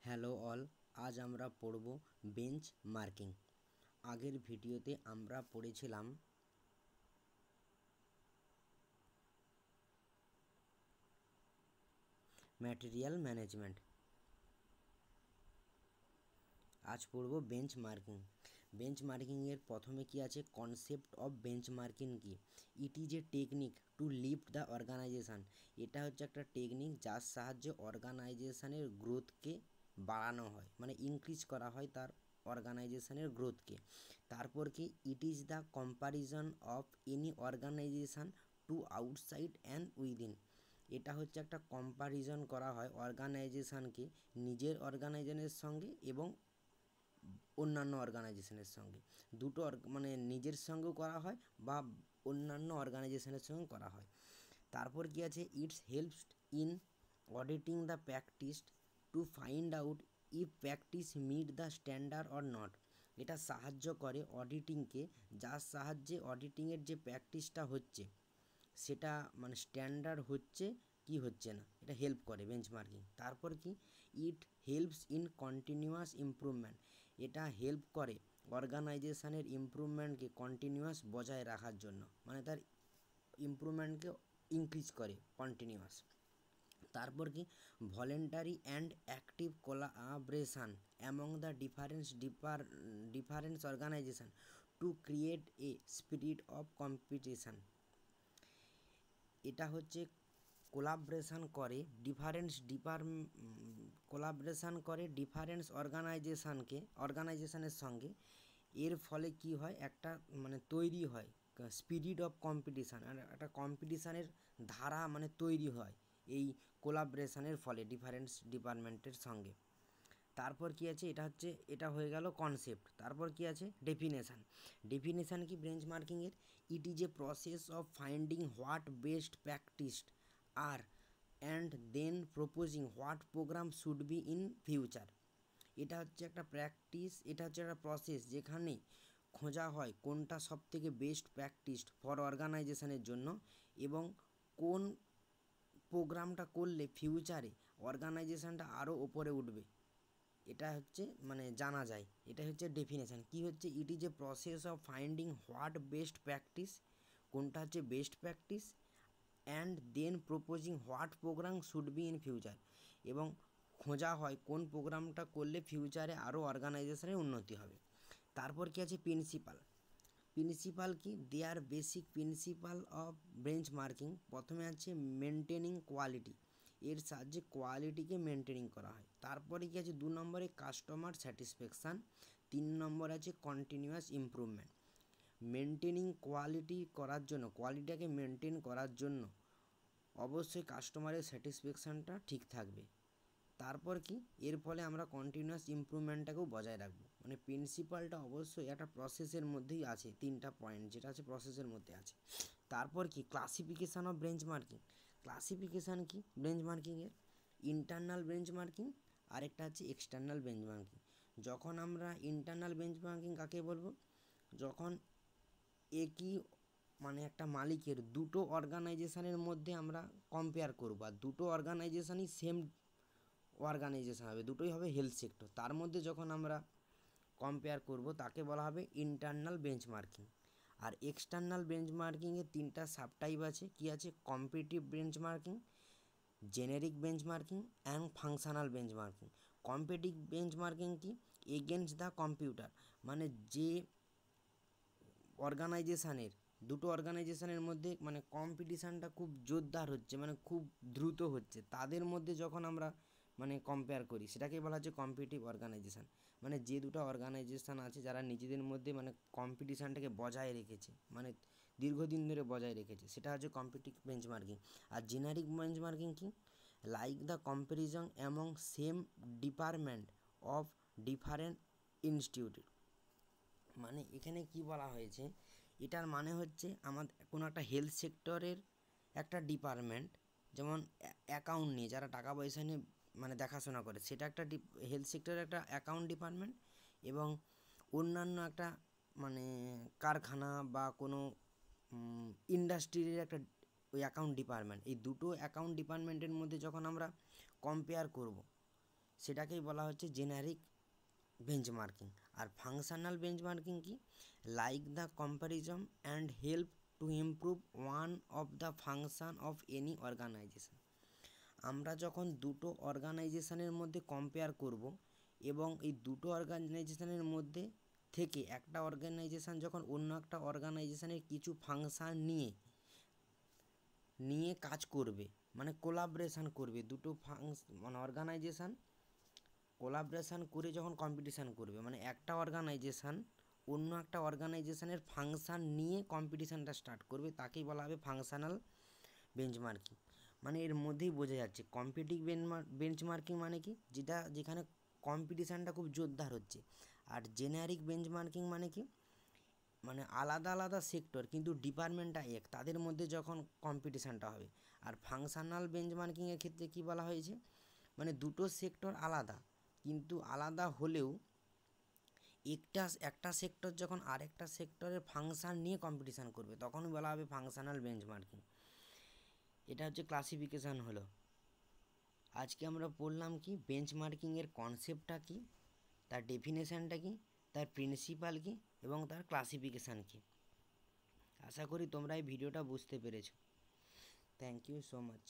Hello all, আজ আমরা পড়ব বেঞ্চ মার্কিং। আগের ভিডিওতে আমরা পড়েছিলাম ম্যাটেরিয়াল ম্যানেজমেন্ট। আজ পড়ব বেঞ্চ মার্কিং। বেঞ্চ মার্কিংয়ের প্রথমে কি আছে, কনসেপ্ট অফ বেঞ্চ মার্কিং কি? It is A technique two lift the organisation. এটা হচ্ছে একটা টেকনিক যার সাহায্যে অর্গানাইজেশানের গ্রোথকে বাড়ানো হয়, মানে ইনক্রিজ করা হয় তার অর্গানাইজেশানের গ্রোথকে। তারপর কি, it is the comparison of any organisation to outside and within. এটা হচ্ছে একটা কম্প্যারিজন করা হয় অর্গানাইজেশানকে নিজের অর্গানাইজেশনের সঙ্গে এবং অন্যান্য অর্গানাইজেশনের সঙ্গে। দুটো মানে নিজের সঙ্গেও করা হয় বা অন্যান্য অর্গানাইজেশনের সঙ্গে করা হয়। তারপর কি আছে, it's helps in auditing the practice to find out if practice meet the standard or not. এটা সাহায্য করে অডিটিংকে, যার সাহায্যে অডিটিংয়ের যে প্র্যাকটিসটা হচ্ছে সেটা মানে স্ট্যান্ডার্ড হচ্ছে কি হচ্ছে না, এটা হেল্প করে বেঞ্চমার্কিং। তারপর কি, it helps in continuous improvement. এটা হেল্প করে অর্গানাইজেশানের ইমপ্রুভমেন্টকে কন্টিনিউয়াস বজায় রাখার জন্য, মানে তার ইমপ্রুভমেন্টকে ইনক্রিজ করে কন্টিনিউয়াস। তারপর কি, voluntary and active collaboration among the difference organisation to create a spirit of competition. এটা হচ্ছে কোলাবরেশন করে ডিফারেন্স অর্গানাইজেশনের সঙ্গে। এর ফলে কি হয়, একটা মানে তৈরি হয় স্পিরিট অফ কম্পিটিশান, একটা কম্পিটিশানের ধারা মানে তৈরি হয় এই কোলাবরেশনের ফলে ডিফারেন্স ডিপার্টমেন্টের সঙ্গে। তারপর কি আছে, এটা হয়ে গেল কনসেপ্ট। তারপর কি আছে, ডেফিনেশান কি বেঞ্চমার্কিংয়ের? It is a process of finding what best practised are and then proposing what programme should be in future. এটা হচ্ছে একটা প্র্যাকটিস, এটা হচ্ছে একটা প্রসেস যেখানে খোঁজা হয় কোনটা সবথেকে বেস্ট প্র্যাকটিসড ফর অর্গানাইজেশনের জন্য এবং কোন প্রোগ্রামটা করলে ফিউচারে অর্গানাইজেশনটা আরও ওপরে উঠবে, এটা হচ্ছে মানে জানা যায়। এটা হচ্ছে ডেফিনেশান। কি হচ্ছে, it is a process of finding what best practice, কোনটা হচ্ছে best practice, and then proposing what programme should be in future, এবং খোঁজা হয় কোন প্রোগ্রামটা করলে ফিউচারে আরও অর্গানাইজেশনের উন্নতি হবে। তারপর কি আছে, প্রিন্সিপাল কি, their basic principle of benchmarking. প্রথমে আছে মেনটেনিং কোয়ালিটি, এর সাহায্যে কোয়ালিটিকে মেনটেনিং করা হয়। তারপরে কি আছে, 2 নম্বরে কাস্টমার স্যাটিসফ্যাকশান, 3 নম্বর আছে কন্টিনিউয়াস ইমপ্রুভমেন্ট। মেনটেনিং কোয়ালিটি করার জন্য, কোয়ালিটিটাকে মেনটেন করার জন্য অবশ্যই কাস্টমারের স্যাটিসফ্যাকশানটা ঠিক থাকবে। তারপর কি, এর ফলে আমরা কন্টিনিউয়াস ইমপ্রুভমেন্টটাকেও বজায় রাখবো। মানে প্রিন্সিপালটা অবশ্যই একটা প্রসেসের মধ্যেই আছে, 3টা পয়েন্ট যেটা আছে প্রসেসের মধ্যে আছে। তারপর কি, ক্লাসিফিকেশান অফ বেঞ্চমার্কিং। ক্লাসিফিকেশান কি বেঞ্চমার্কিংয়ের? ইন্টারনাল বেঞ্চমার্কিং, আরেকটা আছে এক্সটার্নাল বেঞ্চমার্কিং। যখন আমরা ইন্টারনাল বেঞ্চমার্কিং কাকে বলবো, যখন একই মানে একটা মালিকের দুটো অর্গানাইজেশানের মধ্যে আমরা কম্পেয়ার করবো, আর দুটো অর্গানাইজেশানই সেম অর্গানাইজেশান হবে, দুটোই হবে হেলথ সেক্টর, তার মধ্যে যখন আমরা কম্পেয়ার করব তাকে বলা হবে ইন্টারনাল বেঞ্চমার্কিং। আর এক্সটার্নাল বেঞ্চমার্কিংয়ের 3টা সাবটাইপ আছে। কি আছে, competitive benchmarking, generic benchmarking and functional benchmarking. Competitive benchmarking কি, এগেনস্ট দ্য কম্পিউটার, মানে যে অর্গানাইজেশানের দুটো অর্গানাইজেশানের মধ্যে মানে কম্পিটিশানটা খুব জোরদার হচ্ছে, মানে খুব দ্রুত হচ্ছে, তাদের মধ্যে যখন আমরা মানে কম্পেয়ার করি সেটাকে বলা হচ্ছে কম্পিটিটিভ অর্গানাইজেশান। মানে যে দুটো অর্গানাইজেশান আছে যারা নিজেদের মধ্যে মানে কম্পিটিশানটাকে বজায় রেখেছে, মানে দীর্ঘদিন ধরে বজায় রেখেছে, সেটা হচ্ছে কম্পিটিটিভ বেঞ্চমার্কিং। আর জেনারিক বেঞ্চমার্কিং কি, like the comparison among same department of different institute. মানে এখানে কি বলা হয়েছে, এটার মানে হচ্ছে আমাদের কোনো একটা হেলথ সেক্টরের একটা ডিপার্টমেন্ট, যেমন অ্যাকাউন্ট নিয়ে যারা টাকা পয়সা নিয়ে মানে দেখাশোনা করে, সেটা একটা হেলথ সেক্টরের একটা অ্যাকাউন্ট ডিপার্টমেন্ট, এবং অন্যান্য একটা মানে কারখানা বা কোনো ইন্ডাস্ট্রির একটা ওই অ্যাকাউন্ট ডিপার্টমেন্ট। এই দুটো অ্যাকাউন্ট ডিপার্টমেন্টের মধ্যে যখন আমরা কম্পেয়ার করব, সেটাকেই বলা হচ্ছে জেনারিক বেঞ্চমার্কিং। আর ফাংশনাল বেঞ্চমার্কিং কি? Like the comparison and help to improve one of the function of any organisation. আমরা যখন দুটো অর্গানাইজেশনের মধ্যে কম্পেয়ার করব এবং এই দুটো অর্গানাইজেশনের মধ্যে থেকে একটা অর্গানাইজেশন যখন অন্য একটা অর্গানাইজেশনের কিছু ফাংশন নিয়ে কাজ করবে, মানে কোলাবরেশন করবে, দুটো মানে অর্গানাইজেশন কোলাবরেশন করে যখন কম্পিটিশান করবে, মানে একটা অর্গানাইজেশন অন্য একটা অর্গানাইজেশনের ফাংশন নিয়ে কম্পিটিশানটা স্টার্ট করবে, তাকেই বলা হবে ফাংশনাল বেঞ্চমার্কিং। মানে এর মধ্যেই বোঝা যাচ্ছে কম্পিটিটিভ বেঞ্চমার্কিং মানে কি, যেখানে কম্পিটিশানটা খুব জোরদার হচ্ছে। আর জেনারিক বেঞ্চমার্কিং মানে কি, মানে আলাদা আলাদা সেক্টর কিন্তু ডিপার্টমেন্টটা এক, তাদের মধ্যে যখন কম্পিটিশানটা হবে। আর ফাংশনাল বেঞ্চমার্কিংয়ের ক্ষেত্রে কি বলা হয়েছে, মানে দুটো সেক্টর আলাদা, কিন্তু আলাদা হলেও একটা সেক্টর যখন আরেকটা সেক্টরের ফাংশন নিয়ে কম্পিটিশান করবে তখন বলা হবে ফাংশনাল বেঞ্চমার্কিং। এটা হচ্ছে ক্লাসিফিকেশান হলো। আজকে আমরা পড়লাম কি বেঞ্চমার্কিংয়ের কনসেপ্টটা কি, তার ডেফিনেশানটা কি, তার প্রিন্সিপাল কি এবং তার ক্লাসিফিকেশান কি। আশা করি তোমরা এই ভিডিওটা বুঝতে পেরেছো। Thank you so much.